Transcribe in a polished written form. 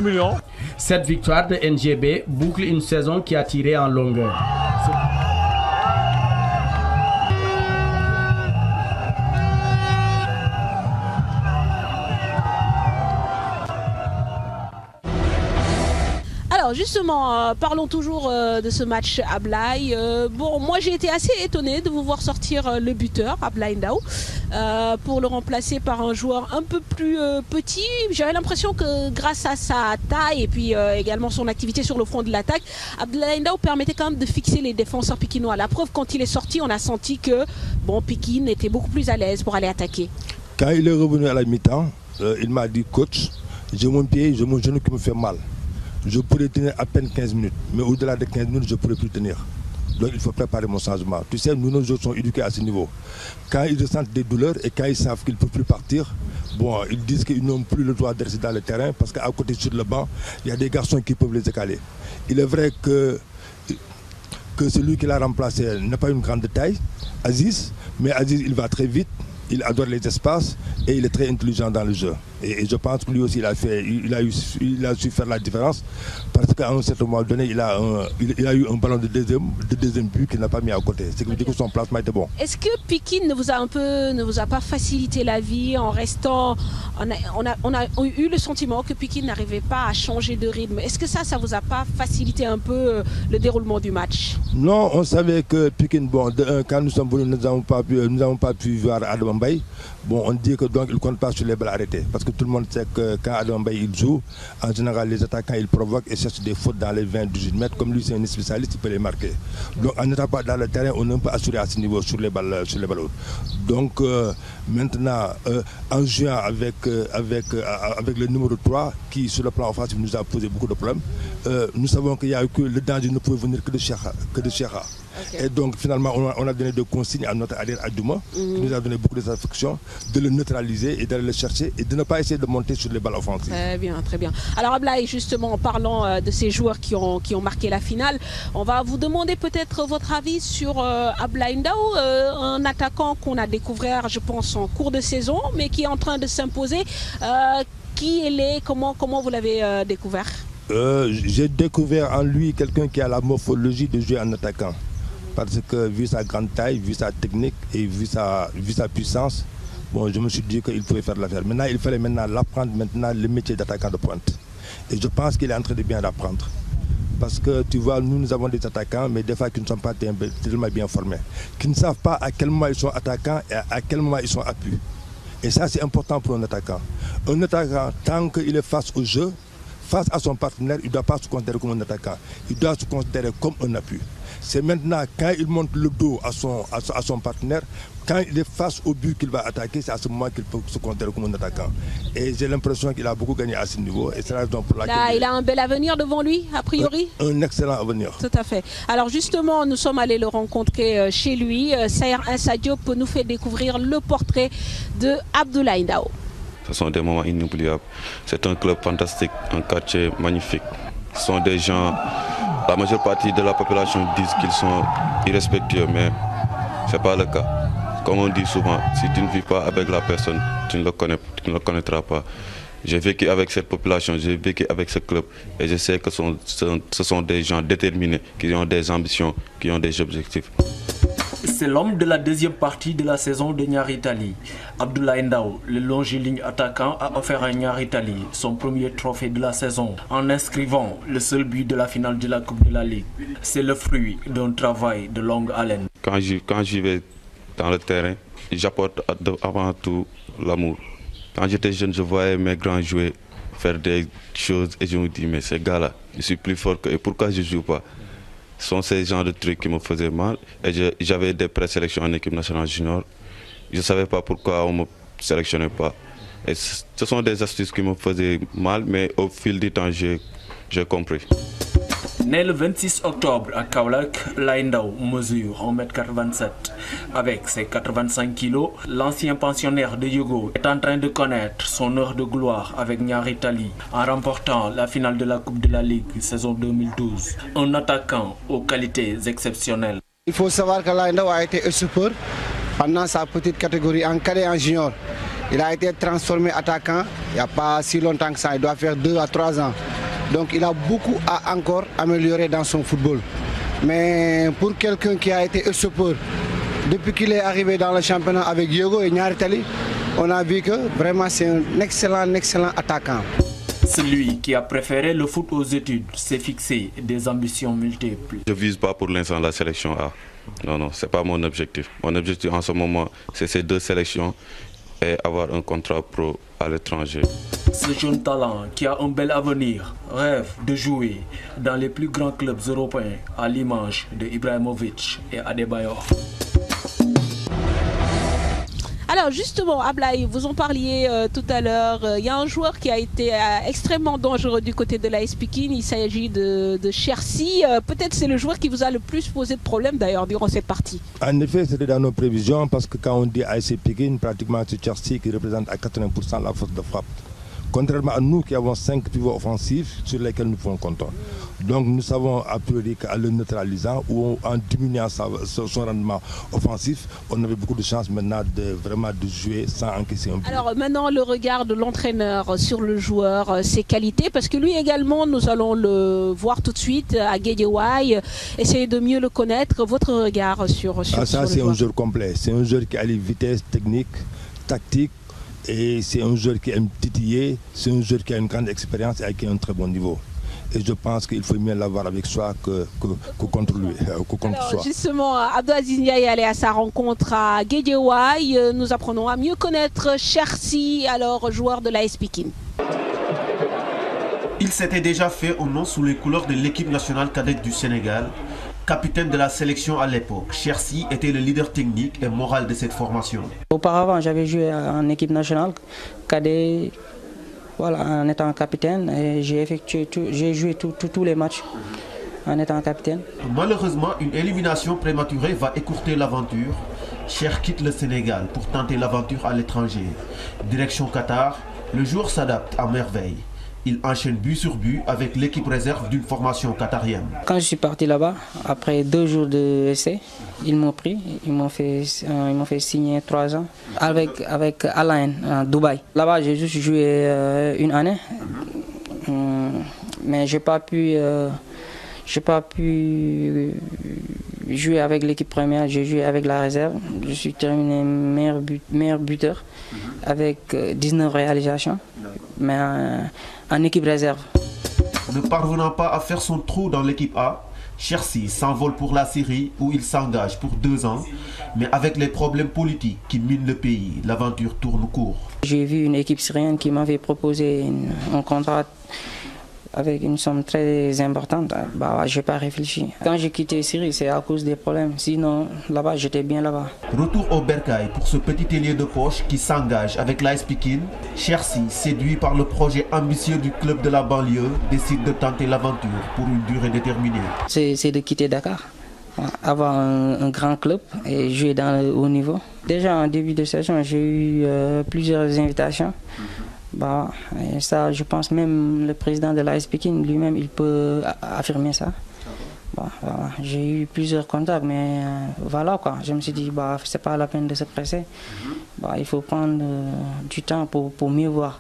millions. Cette victoire de NGB boucle une saison qui a tiré en longueur. Alors justement, parlons toujours de ce match Ablaye. Bon, moi j'ai été assez étonné de vous voir sortir le buteur, Ablaye Ndao, pour le remplacer par un joueur un peu plus petit. J'avais l'impression que grâce à sa taille et puis également son activité sur le front de l'attaque, Ablaye Ndao permettait quand même de fixer les défenseurs pikinois. La preuve, quand il est sorti, on a senti que bon, Pikine était beaucoup plus à l'aise pour aller attaquer. Quand il est revenu à la mi-temps, il m'a dit, coach, j'ai mon pied, j'ai mon genou qui me fait mal. Je pourrais tenir à peine 15 minutes, mais au-delà de 15 minutes, je ne pourrais plus tenir. Donc il faut préparer mon changement. Tu sais, nous, nos joueurs sont éduqués à ce niveau. Quand ils ressentent des douleurs et quand ils savent qu'ils ne peuvent plus partir, bon, ils disent qu'ils n'ont plus le droit de rester dans le terrain parce qu'à côté sur le banc, il y a des garçons qui peuvent les écaler. Il est vrai que celui qui l'a remplacé n'a pas une grande taille, Aziz, mais Aziz, il va très vite. Il adore les espaces et il est très intelligent dans le jeu. Et je pense que lui aussi, il a su faire la différence parce qu'à un certain moment donné, il a eu un ballon de deuxième but qu'il n'a pas mis à côté. C'est que son placement était bon. Est-ce que Pikine ne vous a pas facilité la vie en restant... On a eu le sentiment que Pikine n'arrivait pas à changer de rythme. Est-ce que ça vous a pas facilité un peu le déroulement du match? Non, on savait que Pikine, bon, quand nous sommes venus, nous n'avons pas pu voir Adam Mbaye. Bon, on dit que donc il ne compte pas sur les balles arrêtées. Parce que tout le monde sait que quand Adam Mbaye il joue, en général les attaquants ils provoquent et cherchent des fautes dans les 20-18 mètres. Comme lui c'est un spécialiste, il peut les marquer. Donc en n'étant pas dans le terrain, on ne peut pas assurer à ce niveau sur les balles hautes. Donc maintenant, en jouant avec le numéro 3, qui sur le plan offensif nous a posé beaucoup de problèmes, nous savons qu'il y a que le danger ne pouvait venir que de Cheikha. Okay. Et donc finalement on a donné des consignes à notre arrière Adouma, qui nous a donné beaucoup de satisfaction, de le neutraliser et d'aller le chercher et de ne pas essayer de monter sur les balles offensives. Très bien, très bien. Alors Ablaye, justement en parlant de ces joueurs qui ont marqué la finale, on va vous demander peut-être votre avis sur Ablaye Ndao, un attaquant qu'on a découvert je pense en cours de saison, mais qui est en train de s'imposer. Qui il est, comment vous l'avez découvert? J'ai découvert en lui quelqu'un qui a la morphologie de jouer en attaquant. Parce que vu sa grande taille, vu sa technique et vu sa puissance, bon, je me suis dit qu'il pouvait faire l'affaire. Maintenant, il fallait l'apprendre le métier d'attaquant de pointe. Et je pense qu'il est en train de bien l'apprendre. Parce que tu vois, nous avons des attaquants, mais des fois qui ne sont pas tellement bien formés. Qui ne savent pas à quel moment ils sont attaquants et à quel moment ils sont appuyés. Et ça, c'est important pour un attaquant. Un attaquant, tant qu'il est face au jeu, face à son partenaire, il ne doit pas se considérer comme un attaquant. Il doit se considérer comme un appui. C'est maintenant quand il monte le dos à son partenaire, quand il est face au but qu'il va attaquer, c'est à ce moment qu'il peut se considérer comme un attaquant. Et j'ai l'impression qu'il a beaucoup gagné à ce niveau. Et c'est la raison pour laquelle il a un bel avenir devant lui, a priori. Un excellent avenir. Tout à fait. Alors justement, nous sommes allés le rencontrer chez lui. Sayer Insa Diop nous fait découvrir le portrait de Abdoulaye Ndao. Ce sont des moments inoubliables. C'est un club fantastique, un quartier magnifique. Ce sont des gens, la majeure partie de la population disent qu'ils sont irrespectueux, mais ce n'est pas le cas. Comme on dit souvent, si tu ne vis pas avec la personne, tu ne le connaîtras pas. J'ai vécu avec cette population, j'ai vécu avec ce club et je sais que ce sont des gens déterminés, qui ont des ambitions, qui ont des objectifs. C'est l'homme de la deuxième partie de la saison de Nyari Tali. Abdoulaye Ndao, le longiligne attaquant, a offert à Nyari Tali son premier trophée de la saison en inscrivant le seul but de la finale de la Coupe de la Ligue. C'est le fruit d'un travail de longue haleine. Quand j'y vais dans le terrain, j'apporte avant tout l'amour. Quand j'étais jeune, je voyais mes grands jouer, faire des choses et je me dis mais ces gars-là, je suis plus fort qu'eux, pourquoi je ne joue pas? Ce sont ces genres de trucs qui me faisaient mal. Et j'avais des présélections en équipe nationale junior. Je ne savais pas pourquoi on ne me sélectionnait pas. Et ce sont des astuces qui me faisaient mal, mais au fil du temps, j'ai compris. Né le 26 octobre à Kaolack, Ndao mesure 1m87. Avec ses 85 kilos, l'ancien pensionnaire de Yogo est en train de connaître son heure de gloire avec Nyari Tali en remportant la finale de la Coupe de la Ligue saison 2012. Un attaquant aux qualités exceptionnelles. Il faut savoir que Ndao a été super pendant sa petite catégorie en cadet et en junior. Il a été transformé attaquant il n'y a pas si longtemps que ça, il doit faire 2 à 3 ans. Donc il a beaucoup à encore améliorer dans son football. Mais pour quelqu'un qui a été stoppeur, depuis qu'il est arrivé dans le championnat avec Yogo et Ñaari Tali, on a vu que vraiment c'est un excellent attaquant. Celui qui a préféré le foot aux études s'est fixé des ambitions multiples. Je ne vise pas pour l'instant la sélection A. Non, ce n'est pas mon objectif. Mon objectif en ce moment, c'est ces 2 sélections et avoir un contrat pro à l'étranger. Ce jeune talent qui a un bel avenir rêve de jouer dans les plus grands clubs européens à l'image de Ibrahimovic et Adebayor. Alors justement, Ablaye, vous en parliez tout à l'heure, il y a un joueur qui a été extrêmement dangereux du côté de l'AS Pikine, il s'agit de Chersi. Peut-être c'est le joueur qui vous a le plus posé de problèmes d'ailleurs durant cette partie. En effet, c'était dans nos prévisions parce que quand on dit AS Pikine, pratiquement c'est Chersi qui représente à 80% la force de frappe. Contrairement à nous qui avons 5 pivots offensifs sur lesquels nous pouvons compter. Donc nous savons a priori qu'en le neutralisant ou en diminuant son rendement offensif, on avait beaucoup de chance maintenant de jouer sans encaisser un but. Alors maintenant le regard de l'entraîneur sur le joueur, ses qualités, parce que lui également nous allons le voir tout de suite à Guédiawaye, essayer de mieux le connaître. Votre regard sur ça c'est un joueur complet, c'est un joueur qui a les vitesses techniques, tactiques. Et c'est un joueur qui aime titiller, c'est un joueur qui a une grande expérience et qui a un très bon niveau. Et je pense qu'il faut mieux l'avoir avec soi que contre lui, contre Alors, soi. Justement, Abdelaziz Ndiaye est allé à sa rencontre à Guédiawaye. Nous apprenons à mieux connaître Chersi, alors joueur de l'AS Pikine. Il s'était déjà fait un nom sous les couleurs de l'équipe nationale cadette du Sénégal. Capitaine de la sélection à l'époque, Chersi était le leader technique et moral de cette formation. Auparavant, j'avais joué en équipe nationale cadet, voilà, en étant capitaine, et j'ai joué tous les matchs en étant capitaine. Malheureusement, une élimination prématurée va écourter l'aventure. Cher quitte le Sénégal pour tenter l'aventure à l'étranger. Direction Qatar, le joueur s'adapte à merveille. Il enchaîne but sur but avec l'équipe réserve d'une formation qatarienne. Quand je suis parti là-bas, après 2 jours d'essai, ils m'ont pris, ils m'ont fait signer 3 ans avec Alain à Dubaï. Là-bas, j'ai juste joué 1 année, mais j'ai pas pu jouer avec l'équipe première, j'ai joué avec la réserve. Je suis terminé meilleur buteur avec 19 réalisations, mais en équipe réserve. Ne parvenant pas à faire son trou dans l'équipe A, Chersi s'envole pour la Syrie où il s'engage pour 2 ans, mais avec les problèmes politiques qui minent le pays, l'aventure tourne court. J'ai vu une équipe syrienne qui m'avait proposé un contrat avec une somme très importante. Je n'ai pas réfléchi. Quand j'ai quitté Syrie, c'est à cause des problèmes. Sinon, là-bas, j'étais bien là-bas. Retour au Bercail pour ce petit ailier de poche qui s'engage avec l'AS Pikine. Chersi, séduit par le projet ambitieux du club de la banlieue, décide de tenter l'aventure pour une durée déterminée. C'est de quitter Dakar, avoir un grand club et jouer dans le haut niveau. Déjà en début de saison, j'ai eu plusieurs invitations. Et ça, je pense même le président de l'AS Pikine lui-même, il peut affirmer ça. Voilà. J'ai eu plusieurs contacts, mais voilà quoi. Je me suis dit, c'est pas la peine de se presser. Il faut prendre du temps pour mieux voir.